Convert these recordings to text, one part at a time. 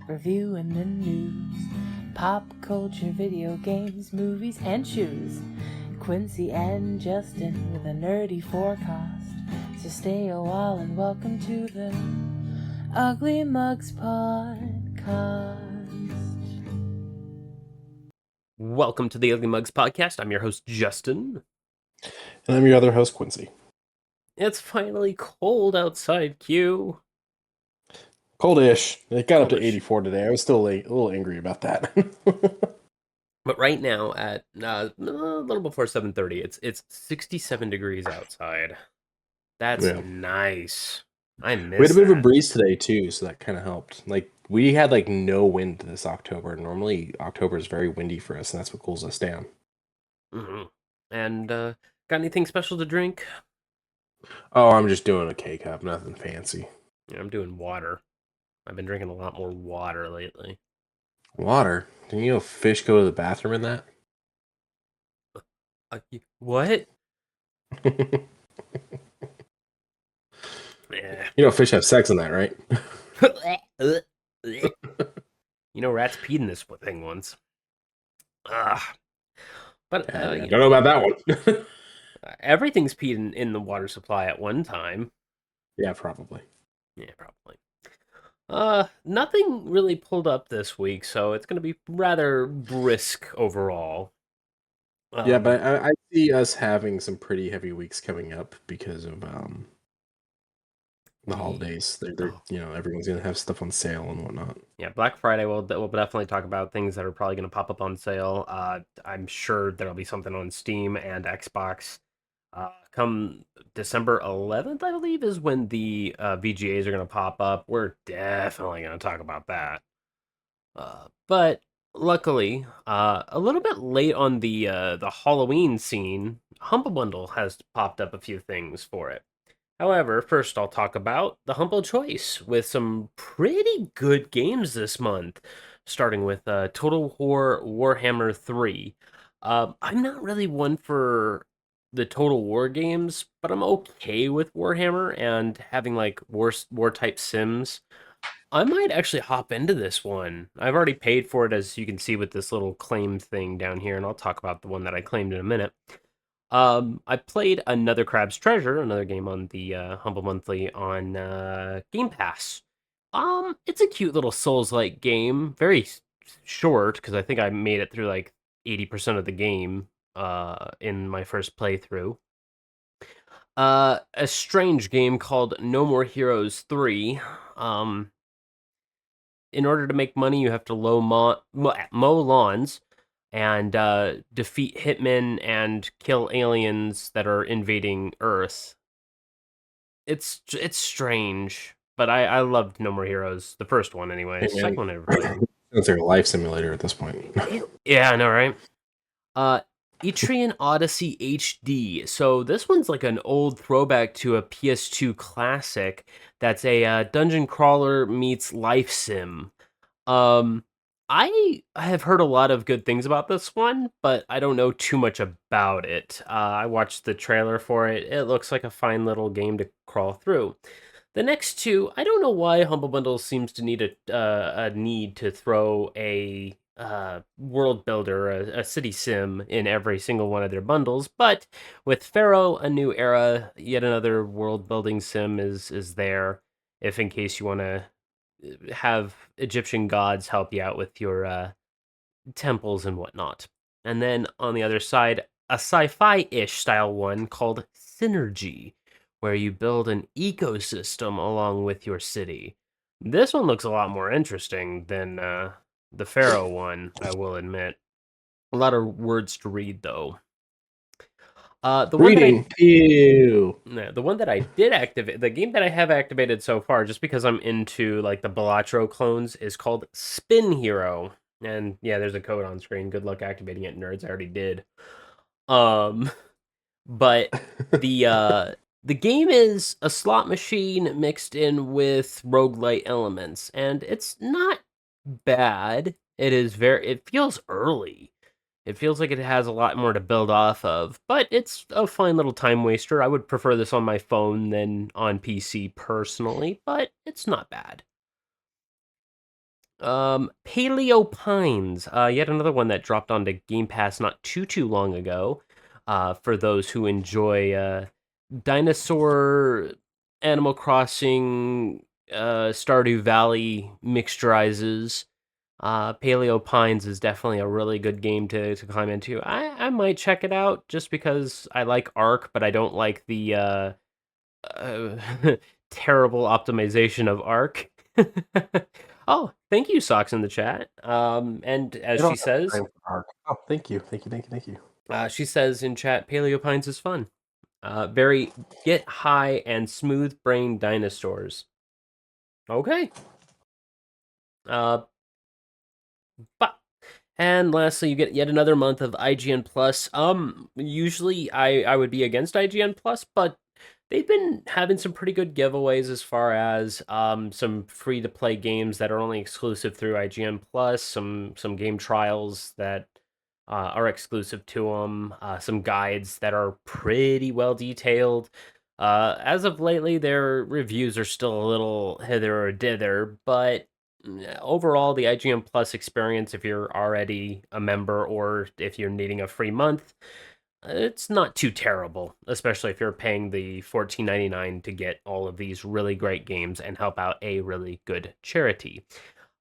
reviewing the news, pop culture, video games, movies, and shoes. Quincy and Justin with a nerdy forecast. So stay a while and welcome to the Ugly Mugs Podcast. Welcome to the Ugly Mugs Podcast. I'm your host, Justin. And I'm your other host, Quincy. It's finally cold outside, Q. Coldish. It got up to Coldish. 84 today. I was still a little angry about that. But right now, at a little before 7:30, it's 67 degrees outside. That's nice. I miss We had a bit that. of a breeze today, too, so that kind of helped. Like, we had, no wind this October. Normally, October is very windy for us, and that's what cools us down. Mm-hmm. And, got anything special to drink? Oh, I'm just doing a K-Cup, nothing fancy. Yeah, I'm doing water. I've been drinking a lot more water lately. Water? Didn't you know fish go to the bathroom in that? What? You know fish have sex in that, right? You know, rats peed in this thing once. But I don't know about that one. Everything's peed in the water supply at one time. Yeah, probably. Yeah, probably. Nothing really pulled up this week, so it's going to be rather brisk overall. Yeah, but I see us having some pretty heavy weeks coming up because of the holidays. They're everyone's gonna have stuff on sale and whatnot. Yeah, Black Friday. We'll definitely talk about things that are probably going to pop up on sale. I'm sure there'll be something on Steam and Xbox. Come December 11th, I believe, is when the VGAs are going to pop up. We're definitely going to talk about that. But luckily, a little bit late on the Halloween scene, Humble Bundle has popped up a few things for it. However, first I'll talk about the Humble Choice with some pretty good games this month, starting with Total War Warhammer 3. I'm not really one for the Total War games, but I'm okay with Warhammer and having like war type sims. I might actually hop into this one. I've already paid for it, as you can see with this little claim thing down here, and I'll talk about the one that I claimed in a minute. I played Another Crab's Treasure, another game on the Humble Monthly on Game Pass. It's a cute little Souls-like game, very short because I think I made it through like 80% of the game in my first playthrough. A strange game called No More Heroes 3. In order to make money, you have to mow lawns and defeat hitmen and kill aliens that are invading Earth. It's strange, but I loved No More Heroes, the first one anyway. The second one I never played. It's like a life simulator at this point. Yeah, I know, right? Etrian Odyssey HD. So this one's like an old throwback to a PS2 classic that's a dungeon crawler meets life sim. I have heard a lot of good things about this one, but I don't know too much about it. I watched the trailer for it. It looks like a fine little game to crawl through. The next two, I don't know why Humble Bundle seems to need a need to throw a world builder, a city sim in every single one of their bundles, but with Pharaoh, A New Era, yet another world building sim is there, if in case you want to have Egyptian gods help you out with your temples and whatnot. And then on the other side, a sci-fi-ish style one called Synergy, where you build an ecosystem along with your city. This one looks a lot more interesting than the Pharaoh one, I will admit. A lot of words to read, though. The one that I did activate, the game that I have activated so far, just because I'm into like the Balatro clones, is called Spin Hero. And yeah, there's a code on screen. Good luck activating it, nerds. I already did. But the game is a slot machine mixed in with roguelite elements, and it's not bad. It feels early. It feels like it has a lot more to build off of, but it's a fine little time waster. I would prefer this on my phone than on PC personally, but it's not bad. Paleo Pines, yet another one that dropped onto Game Pass not too long ago. For those who enjoy dinosaur, Animal Crossing, Stardew Valley mixturizes. Paleo Pines is definitely a really good game to climb into. I might check it out just because I like Ark, but I don't like the uh, terrible optimization of Ark. Oh, thank you, Socks, in the chat. And I as don't have says, time for Ark. Oh, thank you, thank you, thank you, thank you. she says in chat, Paleo Pines is fun. Very get high and smooth brain dinosaurs. Okay. Uh, but and lastly, you get yet another month of IGN Plus. Usually I would be against IGN Plus, but they've been having some pretty good giveaways as far as some free to play games that are only exclusive through IGN Plus, some game trials that are exclusive to them, some guides that are pretty well detailed. As of lately, their reviews are still a little hither or dither, but overall, the IGN Plus experience, if you're already a member or if you're needing a free month, it's not too terrible, especially if you're paying the $14.99 to get all of these really great games and help out a really good charity.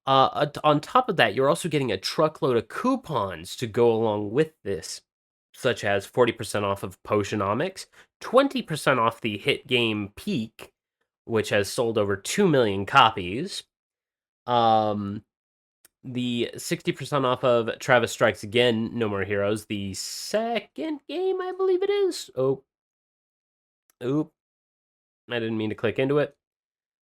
On top of that, you're also getting a truckload of coupons to go along with this, such as 40% off of Potionomics, 20% off the hit game Peak, which has sold over 2 million copies. The 60% off of Travis Strikes Again, No More Heroes, the second game, I believe it is. Oh, oop, I didn't mean to click into it.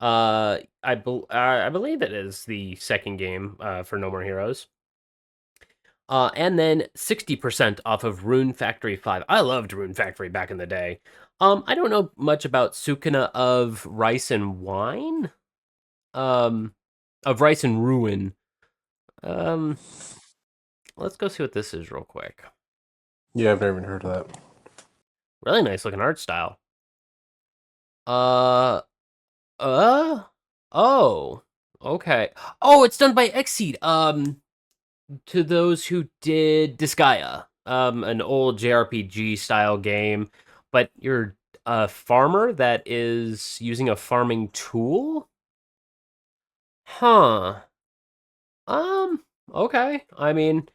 I believe it is the second game for No More Heroes. And then 60% off of Rune Factory 5. I loved Rune Factory back in the day. I don't know much about Sukuna of Rice and Wine. Of Rice and Ruin. Let's go see what this is real quick. Yeah, I've never even heard of that. Really nice looking art style. Uh, oh, okay. Oh, it's done by Xseed. To those who did Disgaea, an old JRPG style game, but you're a farmer that is using a farming tool? Huh. Okay. I mean,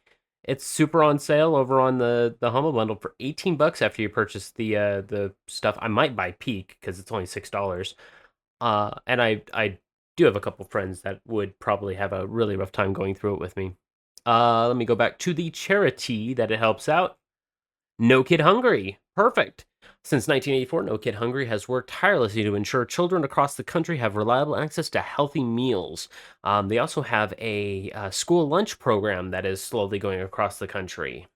it's super on sale over on the Humble Bundle for 18 bucks after you purchase the stuff. I might buy Peak because it's only $6. And I do have a couple friends that would probably have a really rough time going through it with me. Let me go back to the charity that it helps out. No Kid Hungry. Perfect. Since 1984, No Kid Hungry has worked tirelessly to ensure children across the country have reliable access to healthy meals. They also have a school lunch program that is slowly going across the country,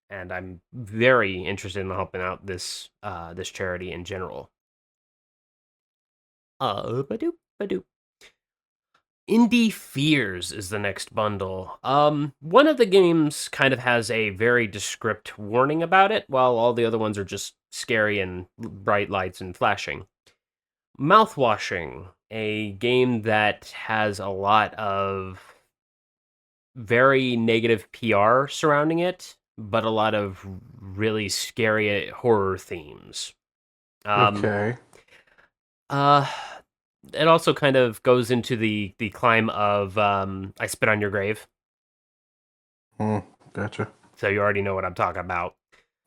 and I'm very interested in helping out this charity in general. Badoop, badoop. Indie Fears is the next bundle. One of the games kind of has a very descript warning about it, while all the other ones are just scary and bright lights and flashing. Mouthwashing, a game that has a lot of very negative PR surrounding it, but a lot of really scary horror themes. Okay. Uh, it also kind of goes into the climb of I Spit on Your Grave. Gotcha. So you already know what I'm talking about.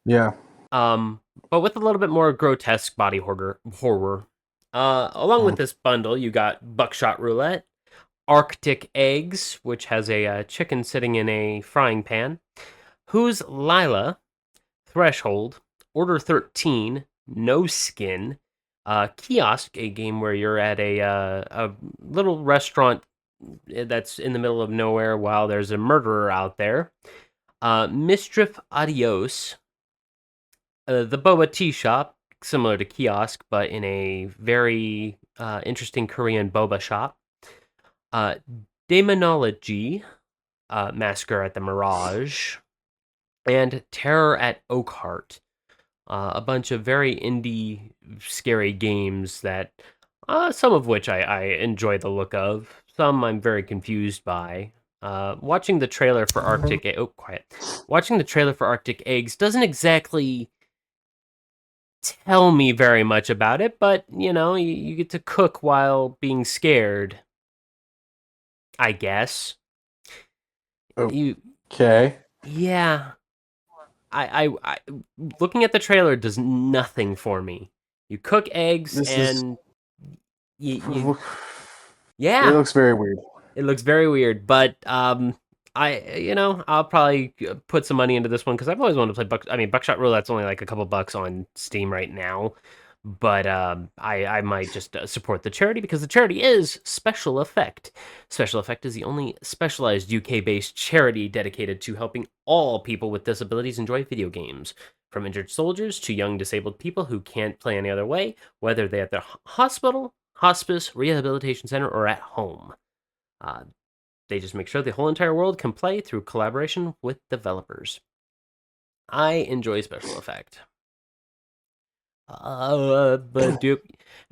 Yeah. But with a little bit more grotesque body horror. Along with this bundle, you got Buckshot Roulette, Arctic Eggs, which has a chicken sitting in a frying pan, Who's Lila, Threshold, Order 13, No Skin, Kiosk, a game where you're at a little restaurant that's in the middle of nowhere while there's a murderer out there. Mischief Adios, the boba tea shop, similar to Kiosk, but in a very interesting Korean boba shop. Demonology, Massacre at the Mirage, and Terror at Oakhart. A bunch of very indie, scary games that some of which I enjoy the look of, some I'm very confused by. Watching the trailer for Arctic Watching the trailer for Arctic Eggs doesn't exactly tell me very much about it, but you get to cook while being scared, I guess. You Okay. Yeah. I looking at the trailer does nothing for me. You cook eggs This is. and you It yeah, looks very weird. it looks very weird, but I'll probably put some money into this one because I've always wanted to play Buckshot Roulette's only like a couple bucks on Steam right now, but I might just support the charity because the charity is Special Effect. Special Effect is the only specialized UK-based charity dedicated to helping all people with disabilities enjoy video games. From injured soldiers to young disabled people who can't play any other way, whether they're at the hospital, hospice, rehabilitation center, or at home. Uh, they just make sure the whole entire world can play through collaboration with developers. I enjoy Special Effect. And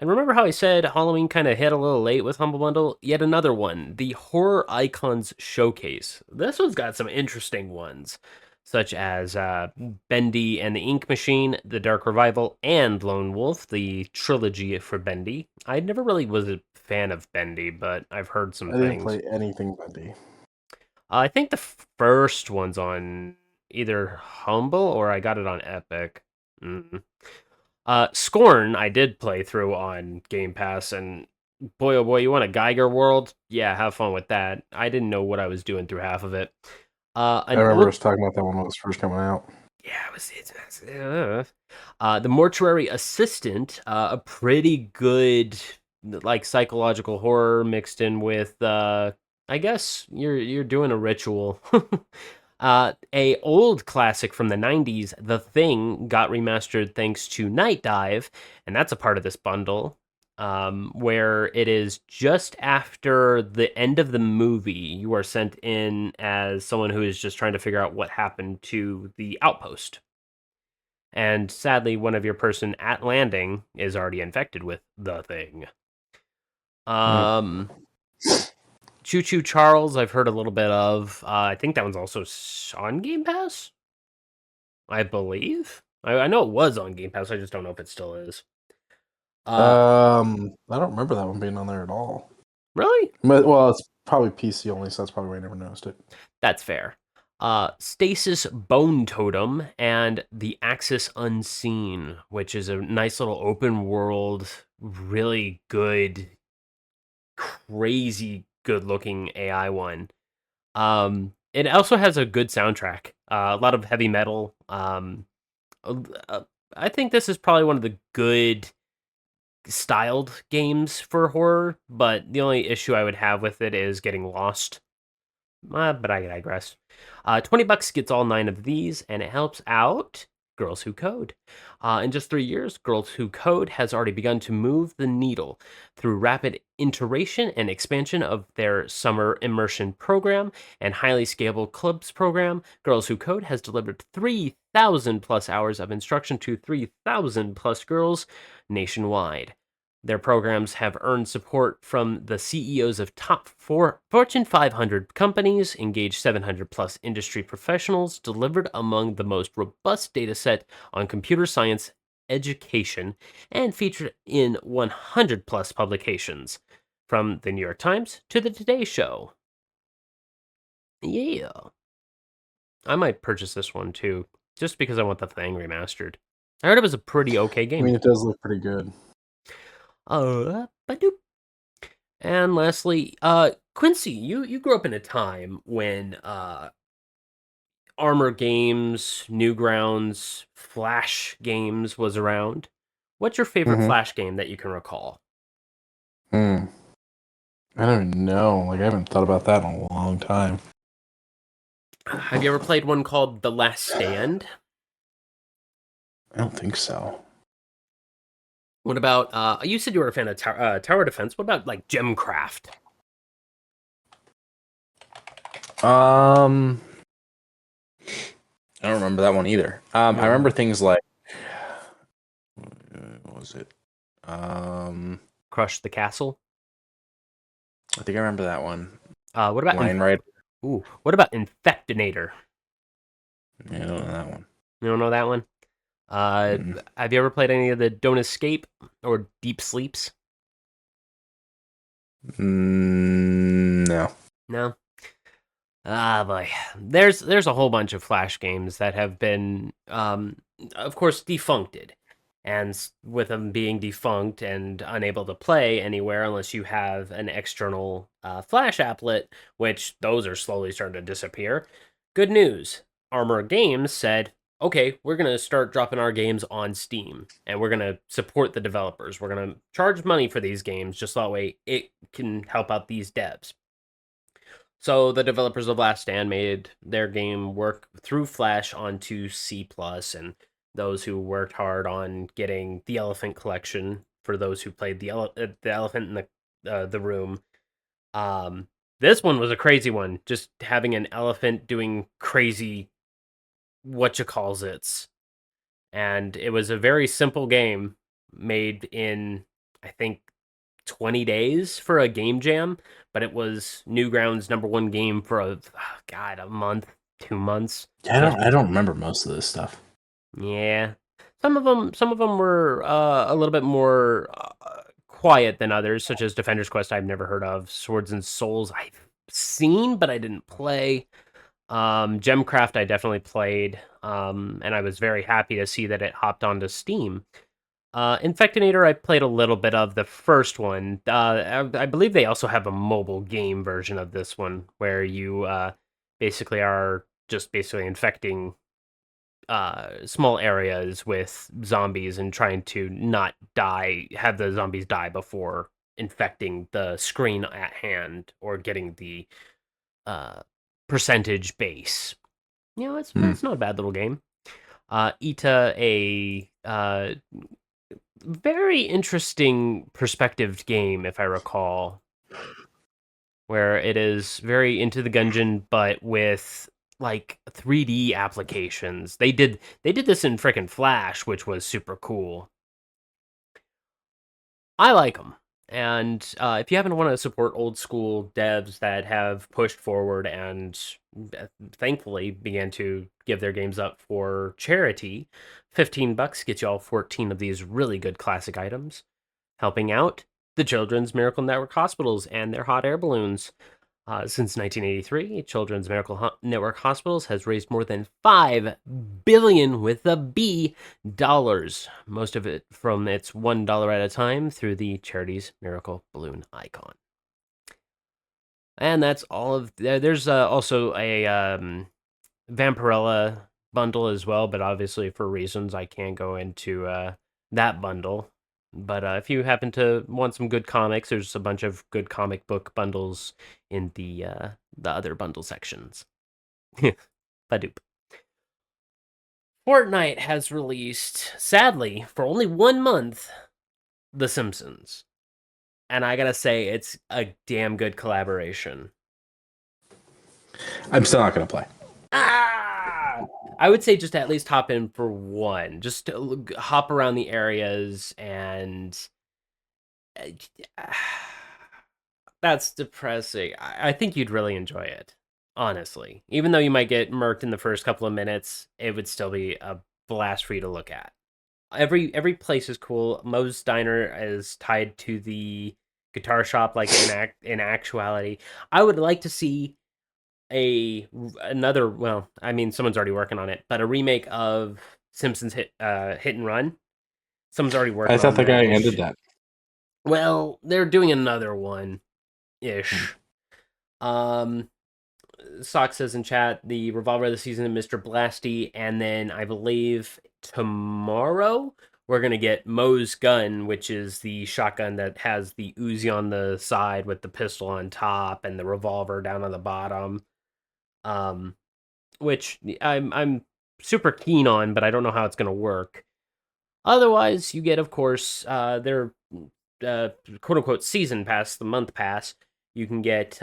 remember how I said Halloween kind of hit a little late with Humble Bundle? Yet another one, the Horror Icons Showcase. This one's got some interesting ones, such as Bendy and the Ink Machine, The Dark Revival, and Lone Wolf, the trilogy for Bendy. I never really was a fan of Bendy, but I've heard some I didn't things. play anything Bendy. I think the first one's on either Humble or I got it on Epic. Mm. Scorn, I did play through on Game Pass, and boy, oh boy, you want a Geiger world? Yeah, have fun with that. I didn't know what I was doing through half of it. I remember us talking about that one when it was first coming out. Yeah, the Mortuary Assistant, a pretty good like psychological horror mixed in with I guess you're doing a ritual. A old classic from the 90s, The Thing, got remastered thanks to Night Dive, and that's a part of this bundle, where it is just after the end of the movie. You are sent in as someone who is just trying to figure out what happened to the outpost. And sadly, one of your person at landing is already infected with The Thing. Choo Choo Charles, I've heard a little bit of. I think that one's also on Game Pass, I believe. I know it was on Game Pass. I just don't know if it still is. I don't remember that one being on there at all. Really? Well, it's probably PC only, so that's probably why I never noticed it. That's fair. Stasis Bone Totem and The Axis Unseen, which is a nice little open world, really good, crazy good looking AI one. It also has a good soundtrack, a lot of heavy metal. I think this is probably one of the good styled games for horror, but the only issue I would have with it is getting lost. But I digress. $20 gets all 9 of these, and it helps out Girls Who Code. In just 3 years, Girls Who Code has already begun to move the needle through rapid iteration and expansion of their summer immersion program and highly scalable clubs program. Girls Who Code has delivered 3,000 plus hours of instruction to 3,000 plus girls nationwide. Their programs have earned support from the CEOs of top 4 Fortune 500 companies, engaged 700 plus industry professionals, delivered among the most robust data set on computer science education, and featured in 100 plus publications, from the New York Times to the Today Show. Yeah. I might purchase this one too, just because I want the Thing remastered. I heard it was a pretty okay game. I mean, it does look pretty good. Badoop. And lastly, Quincy, you grew up in a time when Armor Games, Newgrounds, Flash Games was around. What's your favorite Flash game that you can recall? I don't even know. Like, I haven't thought about that in a long time. Have you ever played one called The Last Stand? I don't think so. What about, you said you were a fan of Tower Defense. What about, like, Gemcraft? I don't remember that one either. I remember things like, what was it? Crush the Castle? I think I remember that one. What about Line Rider. what about Infectinator? Yeah, I don't know that one. You don't know that one? Mm-mm. Have you ever played any of the Don't Escape or Deep Sleeps? No. No. Ah, boy. There's a whole bunch of Flash games that have been, of course, defuncted, and with them being defunct and unable to play anywhere unless you have an external Flash applet, which those are slowly starting to disappear. Good news. Armor Games said, "Okay, we're gonna start dropping our games on Steam, and we're gonna support the developers. We're gonna charge money for these games, just that way it can help out these devs." So the developers of Last Stand made their game work through Flash onto C+, and those who worked hard on getting the Elephant Collection for those who played the Elephant in the Room. Um, this one was a crazy one, just having an elephant doing crazy what you calls it's, and it was a very simple game made in I think 20 days for a game jam, but it was Newgrounds' number one game for a month, 2 months. Yeah, I don't remember most of this stuff. Yeah, some of them were a little bit more quiet than others, such as Defender's Quest. I've never heard of. Swords and Souls I've seen, but I didn't play. Gemcraft I definitely played, and I was very happy to see that it hopped onto Steam. Infectinator, I played a little bit of the first one. I believe they also have a mobile game version of this one where you basically are just basically infecting small areas with zombies and trying to not die, have the zombies die before infecting the screen at hand or getting the percentage base. You know, it's not a bad little game. Ita, a very interesting perspective game, if I recall, where it is very into the Gungeon, but with like 3D applications. They did this in frickin' Flash, which was super cool. I like them. And if you happen to want to support old school devs that have pushed forward and thankfully began to give their games up for charity, $15 gets you all 14 of these really good classic items, helping out the Children's Miracle Network hospitals and their hot air balloons. Since 1983, Children's Network Hospitals has raised more than $5 billion with a B dollars, most of it from its $1 at a time through the charity's Miracle Balloon icon. And that's all of. There's also a Vampirella bundle as well, but obviously for reasons I can't go into that bundle. But if you happen to want some good comics, there's a bunch of good comic book bundles in the other bundle sections. Badoop. Fortnite has released, sadly, for only 1 month, The Simpsons. And I gotta say, it's a damn good collaboration. I'm still not gonna play. I would say just at least hop in for one. Just to hop around the areas and that's depressing. I think you'd really enjoy it, honestly. Even though you might get murked in the first couple of minutes, it would still be a blast for you to look at. Every place is cool. Moe's Diner is tied to the guitar shop, like in actuality. I would like to see another. Well, I mean, someone's already working on it, but a remake of Simpsons Hit and Run. Someone's already I working thought on the guy that. ended that. Well, they're doing another one ish. Um, Sock says in chat the revolver of the season, Mr. Blasty, and then I believe tomorrow we're gonna get Moe's gun, which is the shotgun that has the Uzi on the side with the pistol on top and the revolver down on the bottom. Which I'm super keen on, but I don't know how it's gonna work. Otherwise, you get, of course, their quote unquote season pass, the month pass. You can get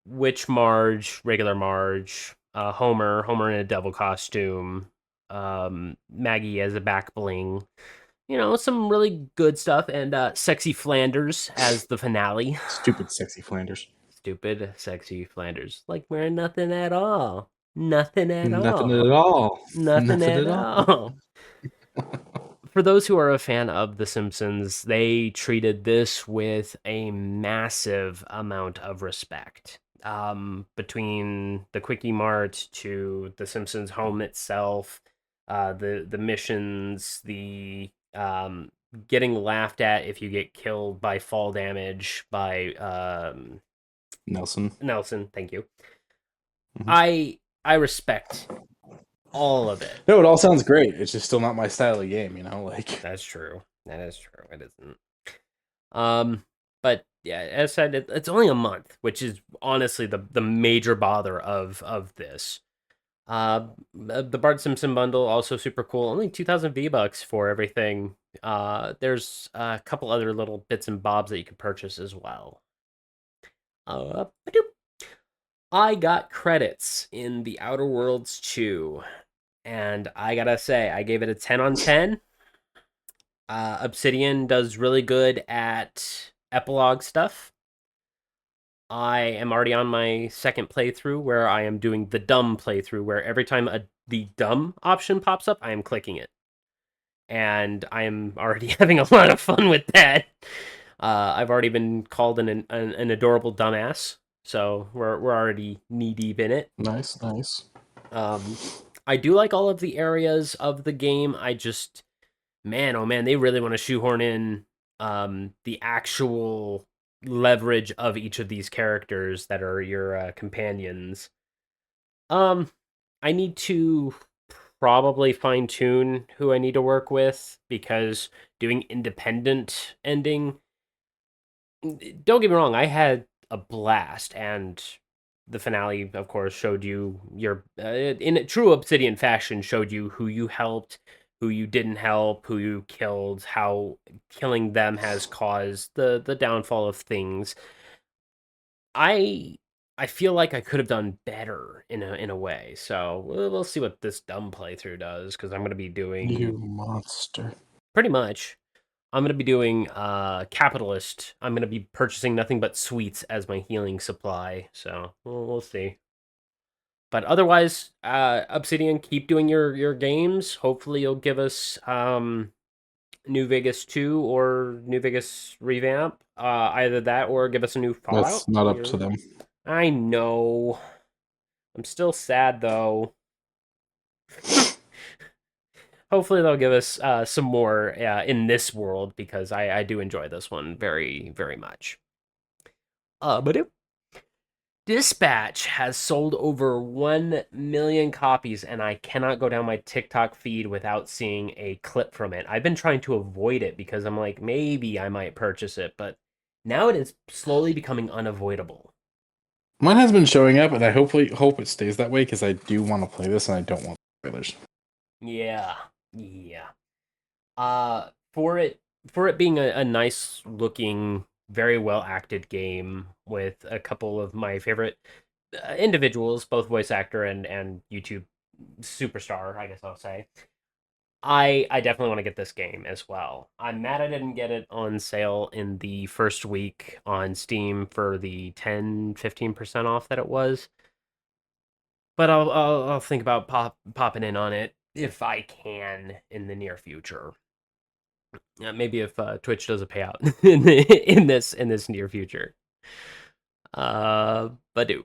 Witch Marge, regular Marge, Homer in a devil costume, Maggie as a back bling, some really good stuff, and Sexy Flanders as the finale. Stupid, sexy Flanders. Stupid, sexy Flanders. Like we're nothing at all. Nothing at Nothing all. at all. Nothing Nothing at at all. all. For those who are a fan of The Simpsons, they treated this with a massive amount of respect. Between the Quickie Mart to The Simpsons home itself, the missions, the getting laughed at if you get killed by fall damage by Nelson. Nelson. Thank you. Mhm. I respect all of it. No, it all sounds great. It's just still not my style of game, like. That's true. That is true. It isn't. But yeah, as I said, it's only a month, which is honestly the major bother of this. The Bart Simpson bundle also super cool. Only 2,000 V-Bucks for everything. There's a couple other little bits and bobs that you can purchase as well. I got credits in The Outer Worlds 2, and I gotta say, I gave it a 10 on 10. Obsidian does really good at epilogue stuff. I am already on my second playthrough where I am doing the dumb playthrough, where every time the dumb option pops up, I am clicking it. And I am already having a lot of fun with that. I've already been called an adorable dumbass, so we're already knee deep in it. Nice. I do like all of the areas of the game. I just, man, oh man, they really want to shoehorn in the actual leverage of each of these characters that are your companions. I need to probably fine tune who I need to work with, because doing independent ending, don't get me wrong, I had a blast, and the finale, of course, showed you your in a true Obsidian fashion, showed you who you helped, who you didn't help, who you killed, how killing them has caused the downfall of things. I I feel like I could have done better in a way. So we'll see what this dumb playthrough does, because I'm going to be doing You monster. pretty much. I'm going to be doing capitalist. I'm going to be purchasing nothing but sweets as my healing supply. So we'll see. But otherwise, Obsidian, keep doing your games. Hopefully, you'll give us New Vegas 2 or New Vegas revamp. Either that or give us a new Fallout. That's not up to them. I know. I'm still sad though. Hopefully they'll give us some more in this world, because I do enjoy this one very, very much. But Dispatch has sold over 1 million copies, and I cannot go down my TikTok feed without seeing a clip from it. I've been trying to avoid it because I'm like, maybe I might purchase it, but now it is slowly becoming unavoidable. Mine has been showing up, and I hopefully hope it stays that way, because I do want to play this and I don't want spoilers. Yeah, yeah. For it being a nice looking, very well acted game with a couple of my favorite individuals, both voice actor and YouTube superstar, I guess I'll say. I definitely want to get this game as well. I'm mad I didn't get it on sale in the first week on Steam for the 10-15% off that it was. But I'll think about popping in on it if I can in the near future. Maybe if Twitch does a payout in this near future. But do.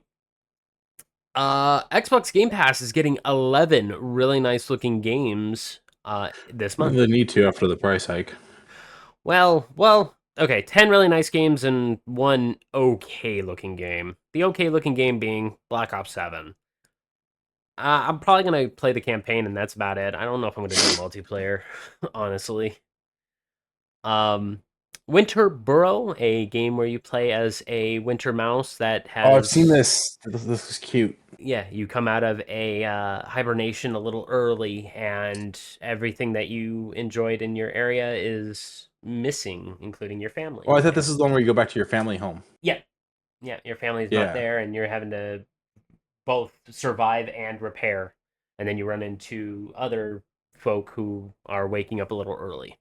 Xbox Game Pass is getting 11 really nice looking games this month. They need to after the price hike. Well, okay, 10 really nice games and one okay looking game. The okay looking game being Black Ops 7. I'm probably gonna play the campaign, and that's about it. I don't know if I'm gonna do multiplayer, honestly. Winter Burrow, a game where you play as a winter mouse that has. Oh, I've seen this. This is cute. Yeah, you come out of a hibernation a little early, and everything that you enjoyed in your area is missing, including your family. Oh, I thought this is the one where you go back to your family home. Yeah, your family's not Yeah. there, and you're having to both survive and repair, and then you run into other folk who are waking up a little early.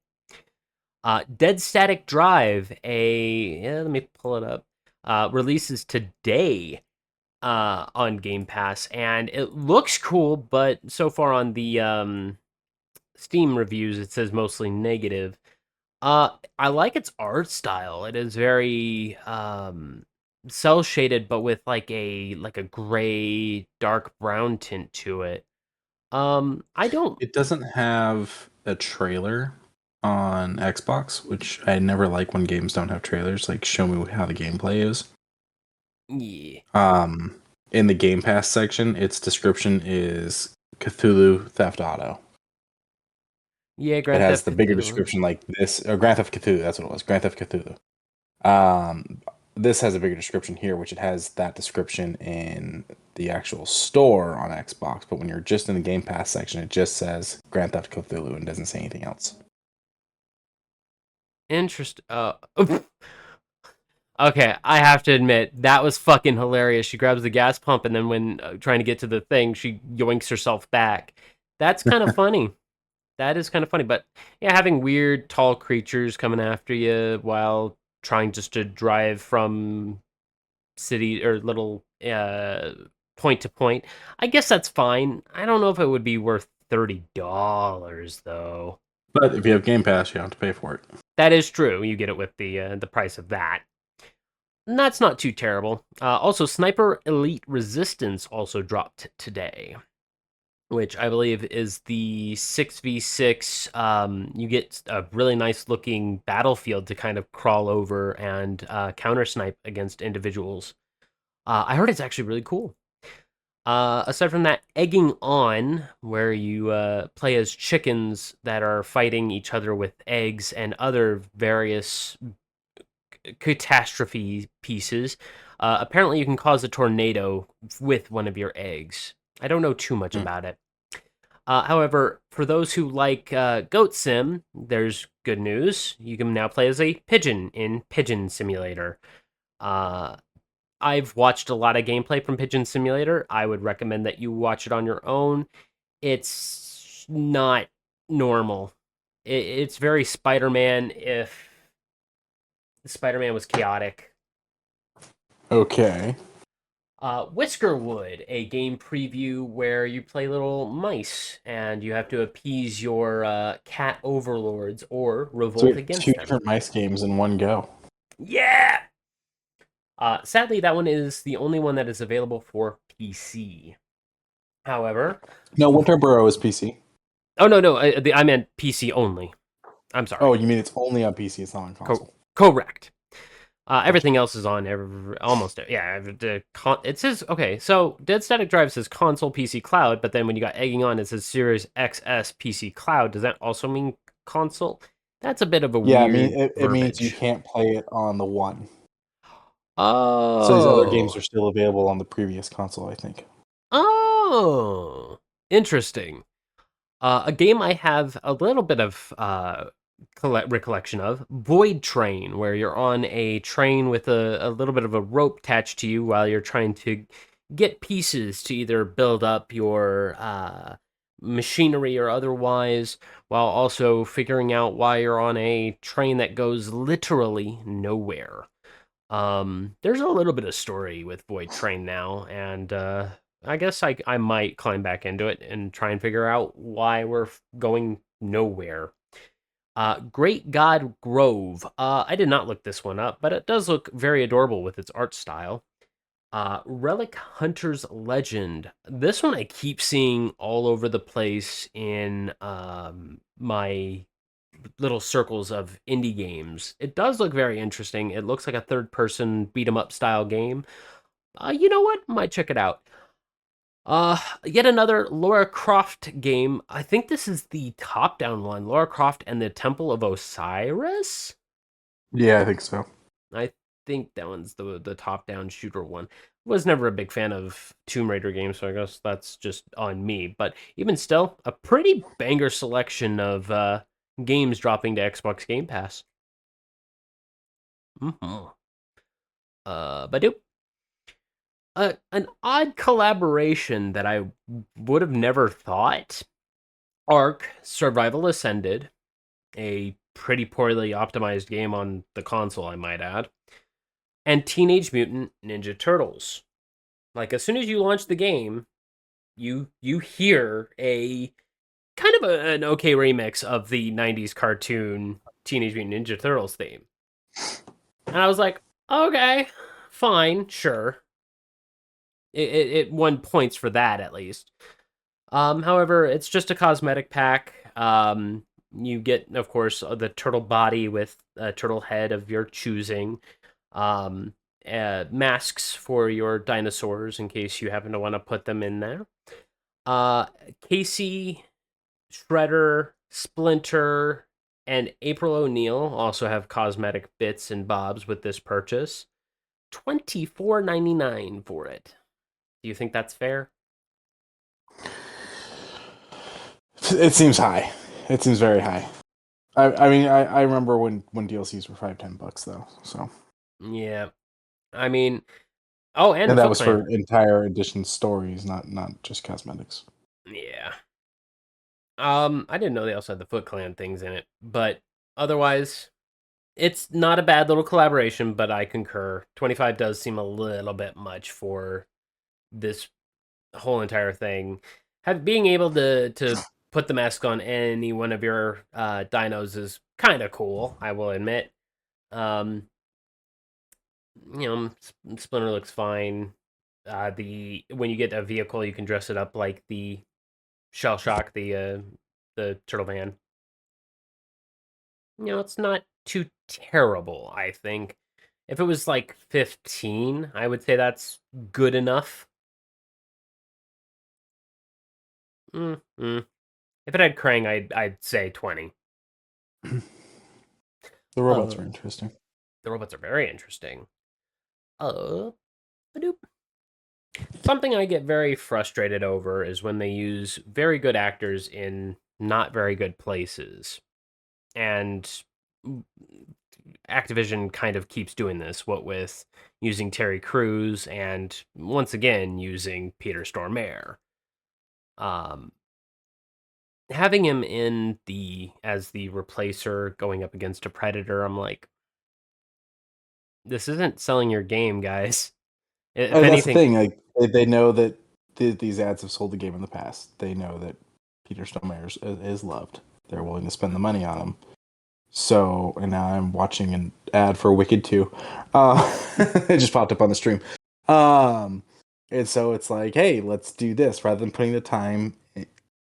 Dead Static Drive, let me pull it up. Releases today on Game Pass, and it looks cool, but so far on the Steam reviews, it says mostly negative. I like its art style. It is very cell shaded, but with like a gray, dark brown tint to it. I don't. It doesn't have a trailer on Xbox, which I never like when games don't have trailers. Like, show me how the gameplay is. Yeah, In the Game Pass section, its description is Cthulhu Theft Auto. yeah. It Grand has Theft the bigger Cthulhu. description like this, or Grand Theft Cthulhu. That's what it was. Grand Theft Cthulhu. Um, this has a bigger description here, which it has that description in the actual store on Xbox. But when you're just in the Game Pass section, it just says Grand Theft Cthulhu and doesn't say anything else. Interest. Okay, I have to admit that was fucking hilarious. She grabs the gas pump, and then when trying to get to the thing, she yoinks herself back. That's kind of funny. That is kind of funny, but yeah, having weird tall creatures coming after you while trying just to drive from city or little point to point. I guess that's fine. I don't know if it would be worth $30 though. But if you have Game Pass, you don't have to pay for it. That is true. You get it with the price of that. And that's not too terrible. Also, Sniper Elite Resistance also dropped today, which I believe is the 6v6. You get a really nice looking battlefield to kind of crawl over and counter snipe against individuals. I heard it's actually really cool. Aside from that, Egging On, where you play as chickens that are fighting each other with eggs and other various catastrophe pieces. Apparently, you can cause a tornado with one of your eggs. I don't know too much about it. However, for those who like Goat Sim, there's good news. You can now play as a pigeon in Pigeon Simulator. I've watched a lot of gameplay from Pigeon Simulator. I would recommend that you watch it on your own. It's not normal. It's very Spider-Man if Spider-Man was chaotic. Okay. Whiskerwood, a game preview where you play little mice and you have to appease your cat overlords or So we revolt have against two them. different mice games in one go. Yeah! Sadly, that one is the only one that is available for PC. However... No, Winter Burrow is PC. Oh, no, I meant PC only. I'm sorry. Oh, you mean it's only on PC, it's not on console. Correct. Everything else is on almost. Yeah, it says okay. So Dead Static Drive says console PC cloud, but then when you got Egging On, it says Series XS PC cloud. Does that also mean console? That's a bit of a Yeah, I weird mean it means you verbiage. can't play it on the one. So these other games Oh, are still available on the previous console, I think. oh, interesting. A game I have a little bit of recollection of, Void Train, where you're on a train with a little bit of a rope attached to you while you're trying to get pieces to either build up your machinery or otherwise, while also figuring out why you're on a train that goes literally nowhere. There's a little bit of story with Void Train now, and I guess I might climb back into it and try and figure out why we're going nowhere. Great God Grove. I did not look this one up, but it does look very adorable with its art style. Relic Hunter's Legend. This one I keep seeing all over the place in my little circles of indie games. It does look very interesting. It looks like a third-person beat 'em up style game. You know what? Might check it out. Yet another Lara Croft game. I think this is the top-down one. Lara Croft and the Temple of Osiris? Yeah, I think so. I think that one's the top-down shooter one. Was never a big fan of Tomb Raider games, so I guess that's just on me. But even still, a pretty banger selection of games dropping to Xbox Game Pass. Mm-hmm. Badoop. An odd collaboration that I would have never thought. Ark Survival Ascended, a pretty poorly optimized game on the console, I might add. And Teenage Mutant Ninja Turtles. Like, as soon as you launch the game, you hear a kind of an okay remix of the 90s cartoon Teenage Mutant Ninja Turtles theme. And I was like, okay, fine, sure. It won points for that, at least. However, it's just a cosmetic pack. You get, of course, the turtle body with a turtle head of your choosing. Masks for your dinosaurs in case you happen to want to put them in there. Casey, Shredder, Splinter, and April O'Neil also have cosmetic bits and bobs with this purchase. $24.99 for it. Do you think that's fair? It seems high. It seems very high. I mean, I remember when DLCs were $5-10 though. So yeah, I mean, oh, and the that Foot was Clan. for entire edition stories, not just cosmetics. Yeah. I didn't know they also had the Foot Clan things in it, but otherwise, it's not a bad little collaboration. But I concur. 25 does seem a little bit much for this whole entire thing. Being able to put the mask on any one of your dinos is kind of cool, I will admit. Um, Splinter looks fine. The when you get a vehicle, you can dress it up like the Shell Shock, the Turtle Man. It's not too terrible. I think if it was like 15, I would say that's good enough. Mm-mm. If it had Krang, I'd say 20. The robots are interesting. The robots are very interesting. Ba-doop. Something I get very frustrated over is when they use very good actors in not very good places. And Activision kind of keeps doing this, what with using Terry Crews and once again using Peter Stormare. Having him in as the replacer going up against a Predator, I'm like, this isn't selling your game, guys. If That's anything, the thing. Like they know that these ads have sold the game in the past. They know that Peter Stormare is loved. They're willing to spend the money on him. So, and now I'm watching an ad for Wicked 2. It just popped up on the stream. And so it's like, hey, let's do this rather than putting the time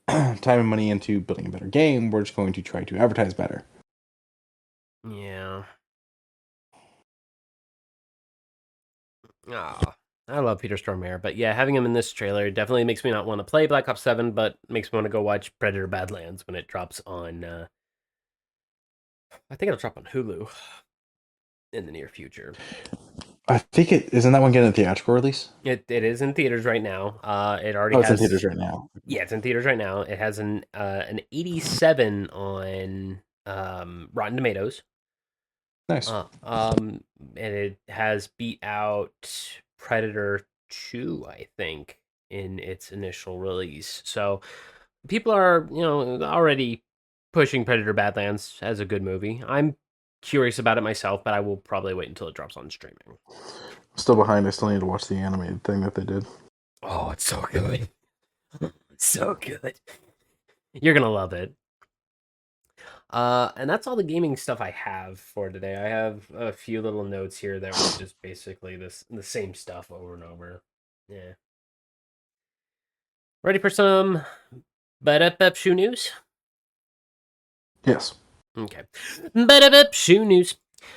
and money into building a better game. We're just going to try to advertise better. yeah. Oh, I love Peter Stormare, but yeah, having him in this trailer definitely makes me not want to play Black Ops 7, but makes me want to go watch Predator Badlands when it drops on. I think it'll drop on Hulu in the near future. I think isn't that one getting a theatrical release? It is in theaters right now. It already It's has. in theaters right now. Yeah, it's in theaters right now. It has an 87 on Rotten Tomatoes. Nice. And it has beat out Predator 2, I think, in its initial release. So people are, already pushing Predator Badlands as a good movie. I'm curious about it myself, but I will probably wait until it drops on streaming. Still behind. I still need to watch the animated thing that they did. Oh, it's so good. So good. You're going to love it. And that's all the gaming stuff I have for today. I have a few little notes here that were just basically the same stuff over and over. Yeah. Ready for some shoe news? Yes. Okay. Shoe news.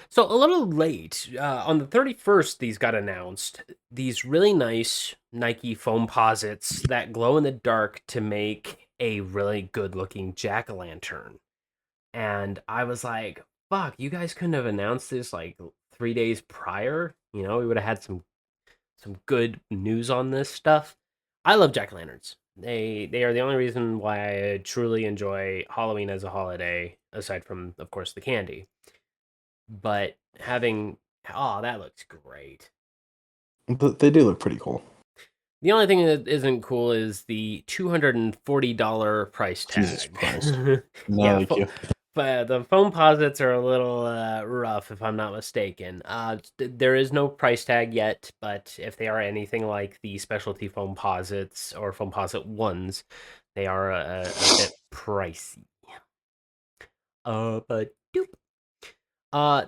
So a little late, on the 31st, these got announced. These really nice Nike foam posits that glow in the dark to make a really good looking jack-o'-lantern. And I was like, fuck, you guys couldn't have announced this like 3 days prior. We would have had some good news on this stuff. I love jack-o'-lanterns. They are the only reason why I truly enjoy Halloween as a holiday, aside from, of course, the candy. But that looks great. They do look pretty cool. The only thing that isn't cool is the $240 price tag. Jesus Christ. No, Yeah, thank you. the foam posits are a little rough, if I'm not mistaken. There is no price tag yet, but if they are anything like the specialty foam posits or foam posit ones, they are a bit pricey. But doop.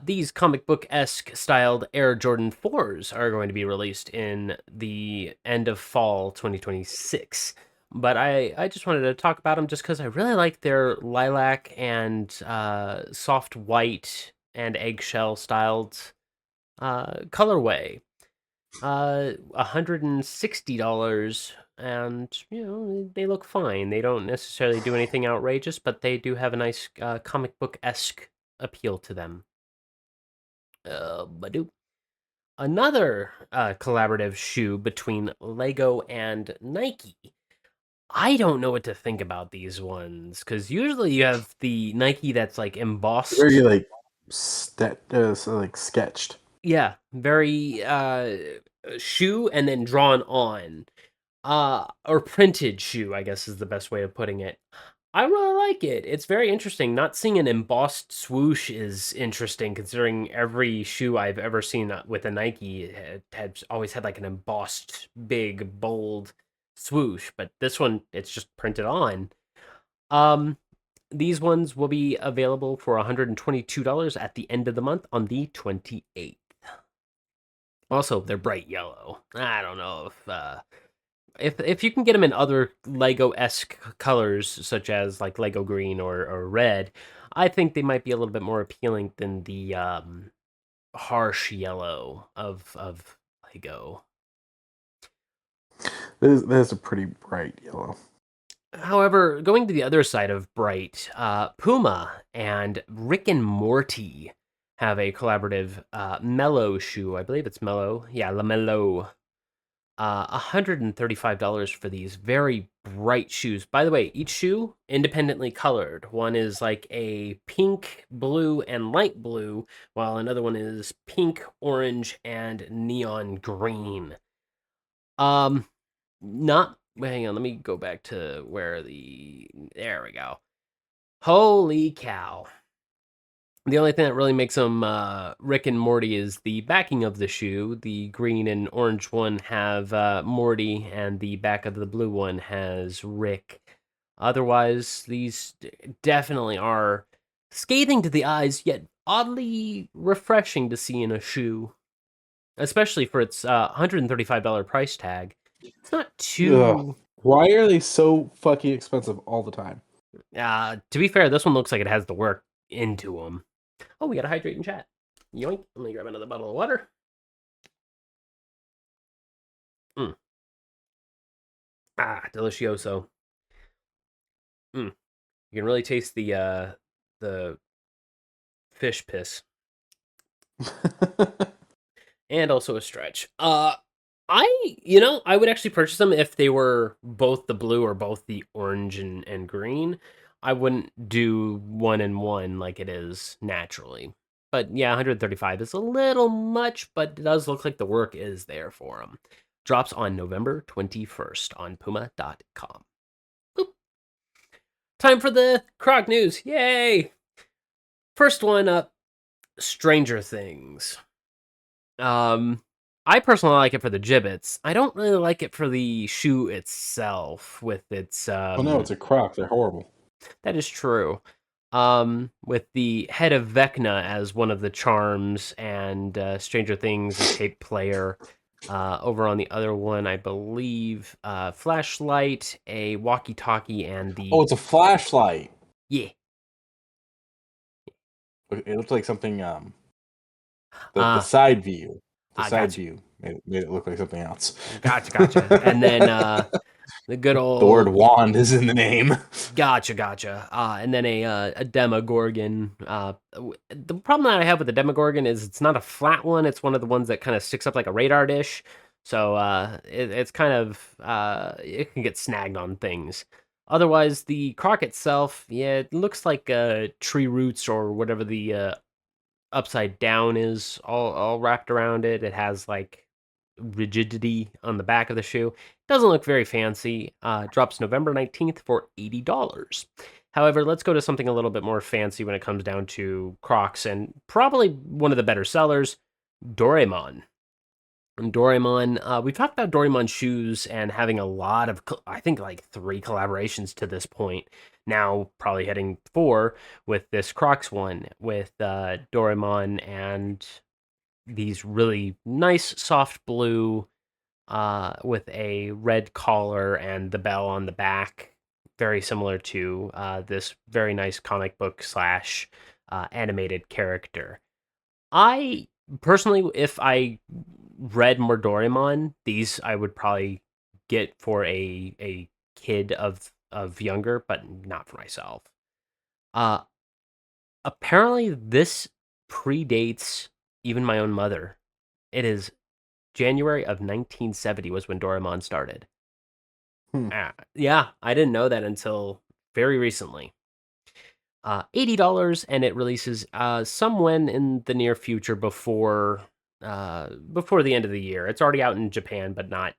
These comic book-esque styled Air Jordan 4s are going to be released in the end of fall 2026. But I just wanted to talk about them just because I really like their lilac and soft white and eggshell styled colorway. $160, and they look fine. They don't necessarily do anything outrageous, but they do have a nice comic book-esque appeal to them. Badoo. Another collaborative shoe between Lego and Nike. I don't know what to think about these ones because usually you have the Nike that's like embossed. Very like sketched. Yeah, very shoe and then drawn on. Or printed shoe, I guess is the best way of putting it. I really like it. It's very interesting. Not seeing an embossed swoosh is interesting, considering every shoe I've ever seen with a Nike had always had like an embossed, big, bold swoosh. But this one, it's just printed on. These ones will be available for $122 at the end of the month on the 28th. Also, they're bright yellow. I don't know if you can get them in other Lego-esque colors, such as like Lego green or red, I think they might be a little bit more appealing than the harsh yellow of Lego. That's a pretty bright yellow. However, going to the other side of bright, Puma and Rick and Morty have a collaborative mellow shoe. I believe it's mellow. Yeah, La Mellow. $135 for these very bright shoes. By the way, each shoe independently colored. One is like a pink, blue, and light blue, while another one is pink, orange, and neon green. Not hang on, let me go back to where there we go. Holy cow. The only thing that really makes them Rick and Morty is the backing of the shoe. The green and orange one have Morty, and the back of the blue one has Rick. Otherwise, these definitely are scathing to the eyes, yet oddly refreshing to see in a shoe, especially for its $135 price tag. It's not too. Ugh. Why are they so fucking expensive all the time? To be fair, this one looks like it has the work into them. Oh, we gotta hydrate and chat. Yoink. Let me grab another bottle of water. Delicioso. You can really taste the fish piss. And also a stretch. I would actually purchase them if they were both the blue or both the orange and green. I wouldn't do one and one like it is naturally. But yeah, 135 is a little much, but it does look like the work is there for them. Drops on November 21st on Puma.com. Boop. Time for the Croc news. Yay! First one up, Stranger Things. I personally like it for the gibbets. I don't really like it for the shoe itself with its Oh no, it's a Croc. They're horrible. That is true. With the head of Vecna as one of the charms and Stranger Things, a tape player. Over on the other one, I believe, flashlight, a walkie-talkie, and the... Oh, it's a flashlight. Yeah. It looked like something. The side view. The side view made it look like something else. Gotcha. And then the good old... The word wand is in the name. Gotcha. And then a Demogorgon. The problem that I have with the Demogorgon is it's not a flat one. It's one of the ones that kind of sticks up like a radar dish. So it's kind of... it can get snagged on things. Otherwise, the Croc itself, yeah, it looks like tree roots or whatever the upside down is all wrapped around it. It has like rigidity on the back of the shoe. Doesn't look very fancy. Drops November 19th for $80. However, let's go to something a little bit more fancy when it comes down to Crocs, and probably one of the better sellers, Doraemon. And Doraemon, we've talked about Doraemon shoes and having a lot of, I think, like 3 collaborations to this point. Now, probably heading 4 with this Crocs one with Doraemon and these really nice soft blue with a red collar and the bell on the back, very similar to this very nice comic book slash animated character. I personally, if I read more Doraemon, these I would probably get for a kid of younger, but not for myself. Uh, Apparently this predates even my own mother. It is January of 1970 was when Doraemon started. Hmm. Yeah, I didn't know that until very recently. $80, and it releases somewhen in the near future before the end of the year. It's already out in Japan, but not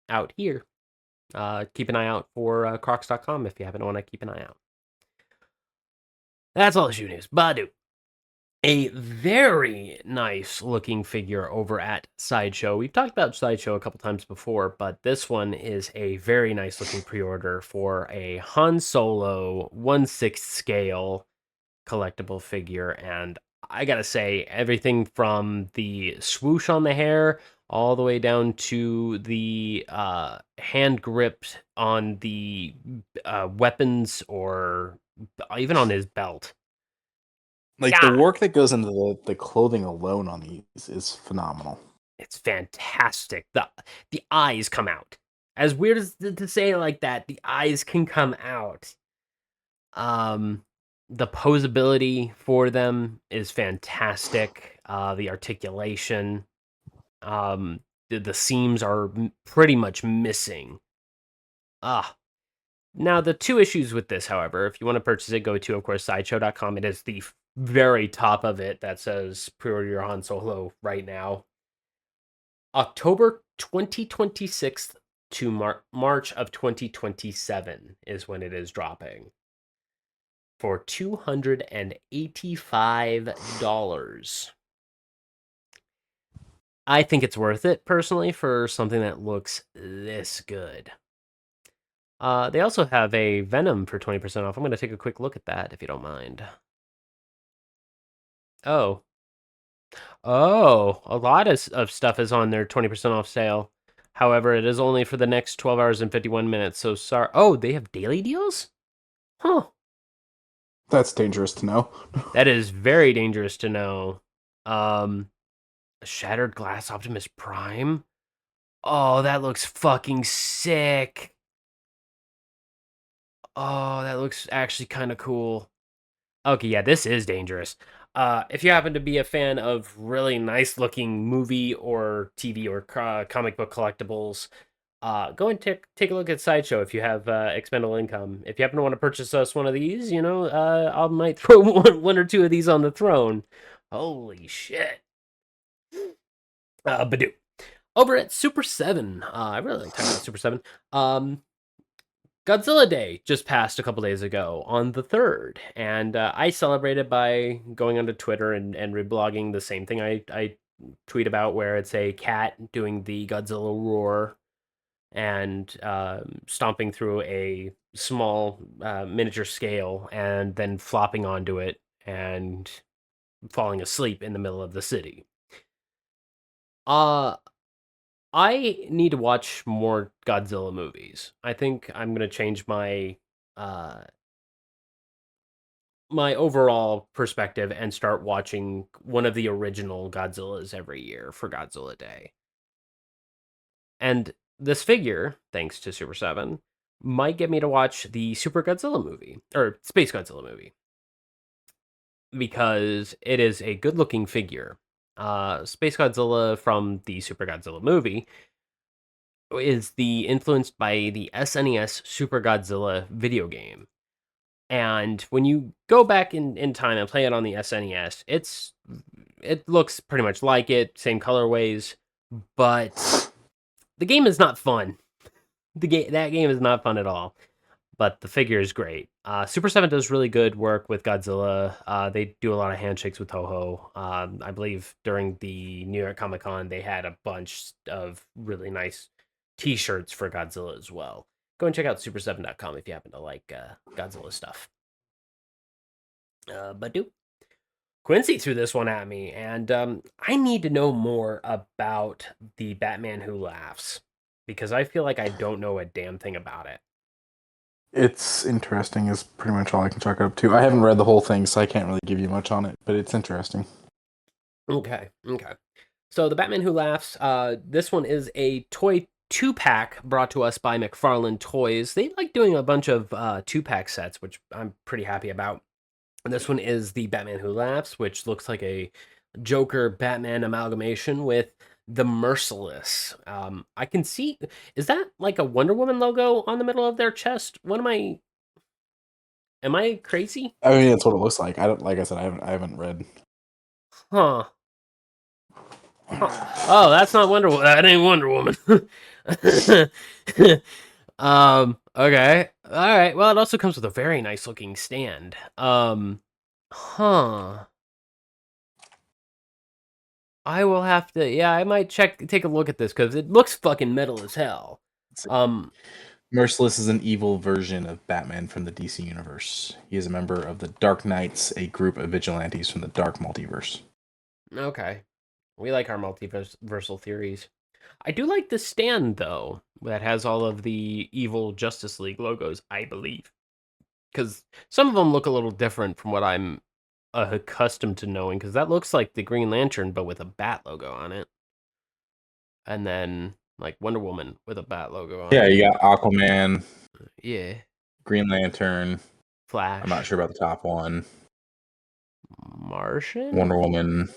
out here. Keep an eye out for Crocs.com if you happen to want to keep an eye out. That's all the shoe news. Badu. A very nice looking figure over at Sideshow. We've talked about Sideshow a couple times before, but this one is a very nice looking pre-order for a Han Solo 1/6 scale collectible figure. And I gotta say, everything from the swoosh on the hair all the way down to the hand grip on the weapons or even on his belt. Like Yeah, the work that goes into the clothing alone on these is phenomenal. it's fantastic. The eyes come out. As weird as to say it like that, the eyes can come out. The posability for them is fantastic. The articulation, the seams are pretty much missing. Ah, now the 2 issues with this, however, if you want to purchase it, go to, of course, sideshow.com. It is the very top of it that says pre-order your Han Solo right now. October 2026 to March of 2027 is when it is dropping for $285. I think it's worth it personally for something that looks this good. They also have a Venom for 20% off. I'm going to take a quick look at that if you don't mind. Oh, a lot of stuff is on their 20% off sale. However, it is only for the next 12 hours and 51 minutes. So sorry. Oh, they have daily deals? Huh. That's dangerous to know. That is very dangerous to know. Shattered Glass Optimus Prime. Oh, that looks fucking sick. Oh, that looks actually kind of cool. Okay, yeah, this is dangerous. If you happen to be a fan of really nice looking movie or TV or comic book collectibles, go and take a look at Sideshow if you have expendable income. If you happen to want to purchase us one of these, I might throw one or two of these on the throne. Holy shit. Badoo. Over at Super 7, I really like talking about Super 7. Godzilla Day just passed a couple days ago on the 3rd, and I celebrated by going onto Twitter and reblogging the same thing I tweet about, where it's a cat doing the Godzilla roar and stomping through a small miniature scale and then flopping onto it and falling asleep in the middle of the city. I need to watch more Godzilla movies. I think I'm gonna change uh my overall perspective and start watching one of the original Godzillas every year for Godzilla Day. And this figure, thanks to Super 7, might get me to watch the Super Godzilla movie or Space Godzilla movie because it is a good-looking figure. Space Godzilla from the Super Godzilla movie is influenced by the SNES Super Godzilla video game. And when you go back in time and play it on the SNES, it looks pretty much like it, same colorways, but the game is not fun. That game is not fun at all. but the figure is great. Super 7 does really good work with Godzilla. They do a lot of handshakes with Toho. I believe during the New York Comic Con, they had a bunch of really nice t-shirts for Godzilla as well. Go and check out super7.com if you happen to like Godzilla stuff. But do Quincy threw this one at me, and I need to know more about the Batman Who Laughs because I feel like I don't know a damn thing about it. It's interesting is pretty much all I can chalk it up to. I haven't read the whole thing, so I can't really give you much on it, but it's interesting. Okay. So the Batman Who Laughs, this one is a toy 2-pack brought to us by McFarlane Toys. They like doing a bunch of 2-pack sets, which I'm pretty happy about. And this one is the Batman Who Laughs, which looks like a Joker Batman amalgamation with the Merciless. I can see, is that like a Wonder Woman logo on the middle of their chest? Am I crazy? I mean, that's what it looks like. I don't, like I said, I haven't read. Huh. Oh, that's not Wonder Woman. That ain't Wonder Woman. Okay. All right. Well, it also comes with a very nice looking stand. Huh. I will have to, yeah, I might take a look at this because it looks fucking metal as hell. Merciless is an evil version of Batman from the DC universe. He is a member of the Dark Knights, a group of vigilantes from the Dark Multiverse. Okay. We like our multiversal theories. I do like the stand, though, that has all of the evil Justice League logos, I believe. Because some of them look a little different from what I'm accustomed to knowing, because that looks like the Green Lantern, but with a bat logo on it. And then, like, Wonder Woman with a bat logo on it. Yeah, you got Aquaman. Yeah. Green Lantern. Flash. I'm not sure about the top one. Martian? Wonder Woman.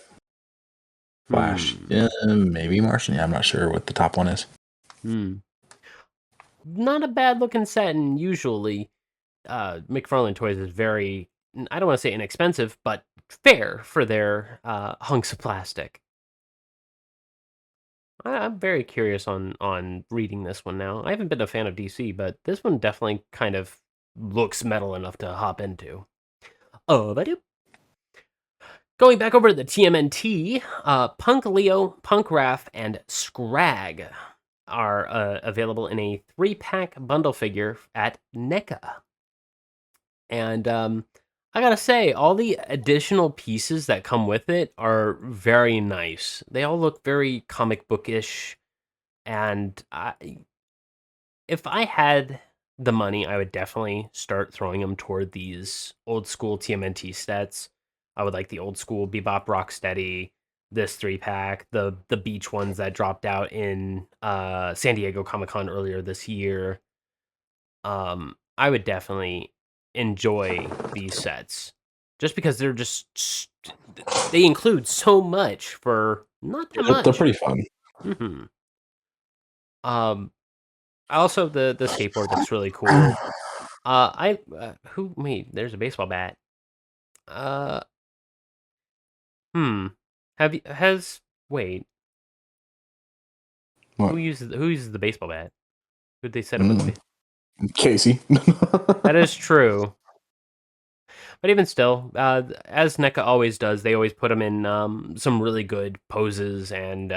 Flash. Yeah, maybe Martian. Yeah, I'm not sure what the top one is. Not a bad looking set, and usually McFarlane Toys is very, I don't want to say inexpensive, but fair for their hunks of plastic. I'm very curious on reading this one now. I haven't been a fan of DC, but this one definitely kind of looks metal enough to hop into. Oh, but going back over to the TMNT, Punk Leo, Punk Raph, and Scrag are available in a 3-pack bundle figure at NECA. And I gotta say, all the additional pieces that come with it are very nice. They all look very comic bookish, and if I had the money, I would definitely start throwing them toward these old school TMNT sets. I would like the old school Bebop Rocksteady, this 3-pack, the beach ones that dropped out in San Diego Comic Con earlier this year. I would definitely enjoy these sets just because they're just they include so much for not that much. They're pretty fun. Mm-hmm. Also the skateboard looks really cool. Wait, there's a baseball bat. Have you has wait What? who uses the baseball bat? Who'd they set up with the Casey. That is true. But even still, as NECA always does, they always put them in some really good poses and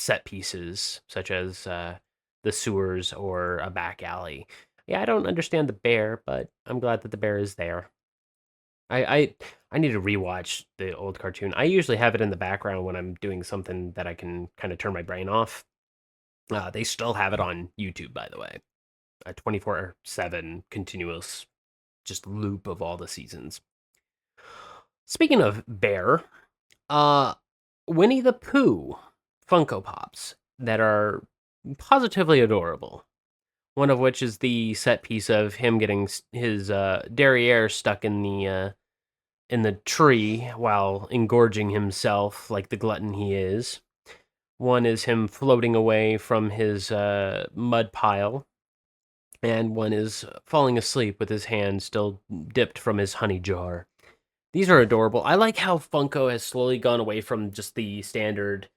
set pieces, such as the sewers or a back alley. Yeah, I don't understand the bear, but I'm glad that the bear is there. I need to rewatch the old cartoon. I usually have it in the background when I'm doing something that I can kind of turn my brain off. They still have it on YouTube, by the way. A 24/7 continuous just loop of all the seasons. Speaking of bear, Winnie the Pooh Funko Pops that are positively adorable. One of which is the set piece of him getting his derriere stuck in the tree while engorging himself like the glutton he is. One is him floating away from his mud pile, and one is falling asleep with his hand still dipped from his honey jar. These are adorable. I like how Funko has slowly gone away from just the standard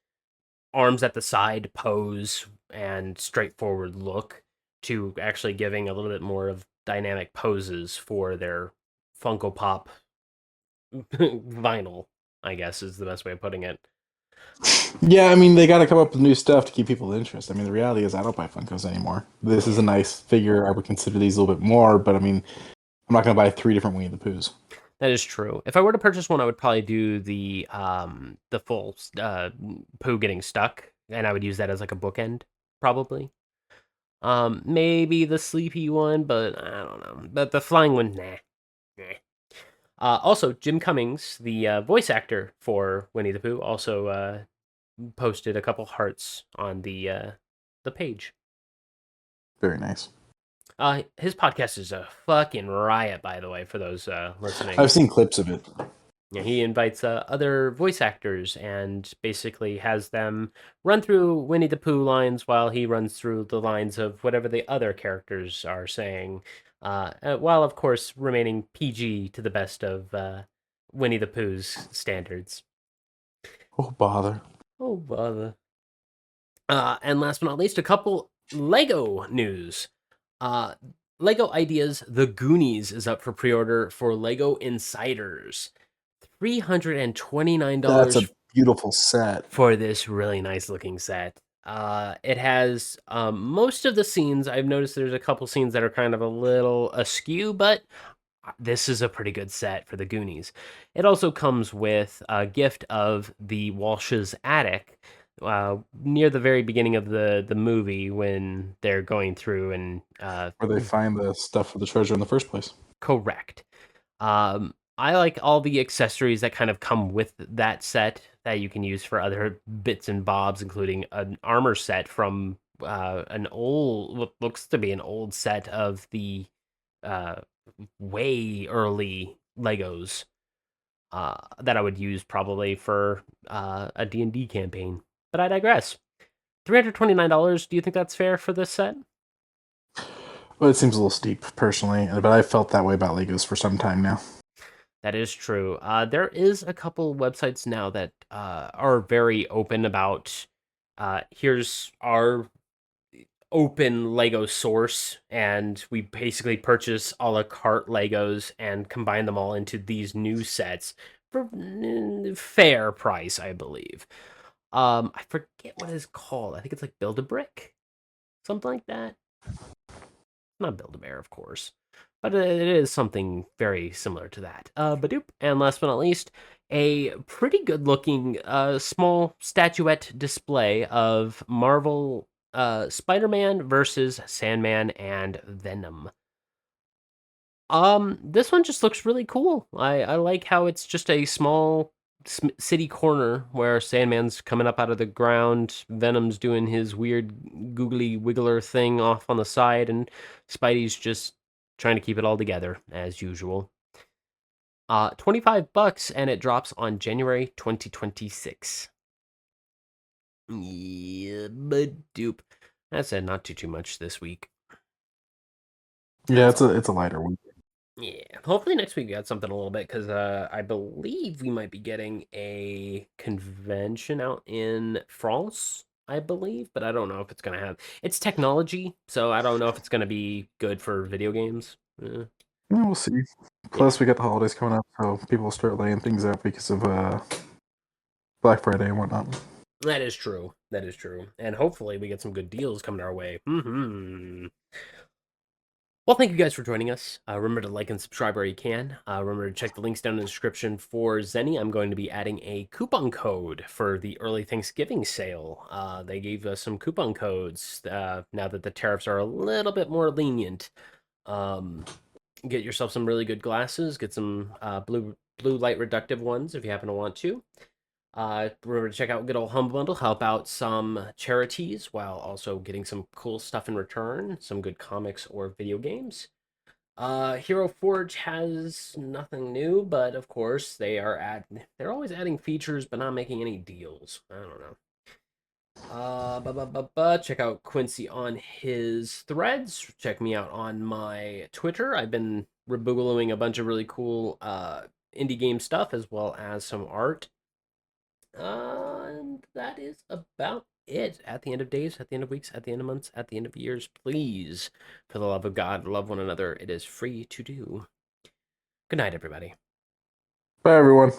arms at the side pose and straightforward look to actually giving a little bit more of dynamic poses for their Funko Pop vinyl, I guess is the best way of putting it. Yeah, I mean, they got to come up with new stuff to keep people interested. I mean, the reality is I don't buy Funkos anymore. This is a nice figure. I would consider these a little bit more, but I mean, I'm not going to buy 3 different Winnie the Poohs. That is true. If I were to purchase one, I would probably do the full Pooh getting stuck, and I would use that as like a bookend, probably. Maybe the sleepy one, but I don't know. But the flying one, nah. Also, Jim Cummings, the voice actor for Winnie the Pooh, also posted a couple hearts on the page. Very nice. His podcast is a fucking riot, by the way, for those listening. I've seen clips of it. Yeah, he invites other voice actors and basically has them run through Winnie the Pooh lines while he runs through the lines of whatever the other characters are saying, while of course remaining PG to the best of Winnie the Pooh's standards. Oh, bother. Oh, bother. And last but not least, a couple Lego news. Lego Ideas The Goonies is up for pre-order for Lego Insiders. $329 That's a beautiful set for this really nice looking set. It has most of the scenes. I've noticed there's a couple scenes that are kind of a little askew, but this is a pretty good set for the Goonies. It also comes with a gift of the Walsh's attic near the very beginning of the movie when they're going through and where they find the stuff for the treasure in the first place. correct. I like all the accessories that kind of come with that set that you can use for other bits and bobs, including an armor set from an old, what looks to be an old set of the uh, way early Legos that I would use probably for a D&D campaign. But I digress. $329, do you think that's fair for this set? Well, it seems a little steep, personally, but I've felt that way about Legos for some time now. That is true. There is a couple websites now that are very open about here's our open Lego source, and we basically purchase a la carte Legos and combine them all into these new sets for fair price, I believe. I forget what it's called. I think it's like Build a Brick, something like that. Not Build a Bear, of course, but it is something very similar to that. Badoop. And last but not least, a pretty good looking small statuette display of Marvel Spider-Man versus Sandman and Venom. This one just looks really cool. I like how it's just a small city corner where Sandman's coming up out of the ground, Venom's doing his weird googly wiggler thing off on the side, and Spidey's just trying to keep it all together as usual. $25 and it drops on January 2026. Yeah, but dupe. That said, not too much this week. Yeah, it's a lighter one. Yeah, hopefully next week we got something a little bit because I believe we might be getting a convention out in France, I believe, but I don't know if it's gonna have. It's technology, so I don't know if it's gonna be good for video games. Yeah, we'll see. Plus, we got the holidays coming up, so people will start laying things out because of Black Friday and whatnot. That is true. That is true, and hopefully we get some good deals coming our way. Well, thank you guys for joining us. Remember to like and subscribe where you can. Remember to check the links down in the description for Zenny. I'm going to be adding a coupon code for the early Thanksgiving sale. They gave us some coupon codes now that the tariffs are a little bit more lenient. Get yourself some really good glasses. Get some blue light reductive ones if you happen to want to. Remember to check out Good Old Humble Bundle, help out some charities while also getting some cool stuff in return, some good comics or video games. Hero Forge has nothing new, but of course they're always adding features but not making any deals. I don't know. Check out Quincy on his threads. Check me out on my Twitter. I've been reboogalooing a bunch of really cool indie game stuff as well as some art. And that is about it. At the end of days, at the end of weeks, at the end of months, at the end of years, please, for the love of God, love one another. It is free to do. Good night, everybody. Bye, everyone.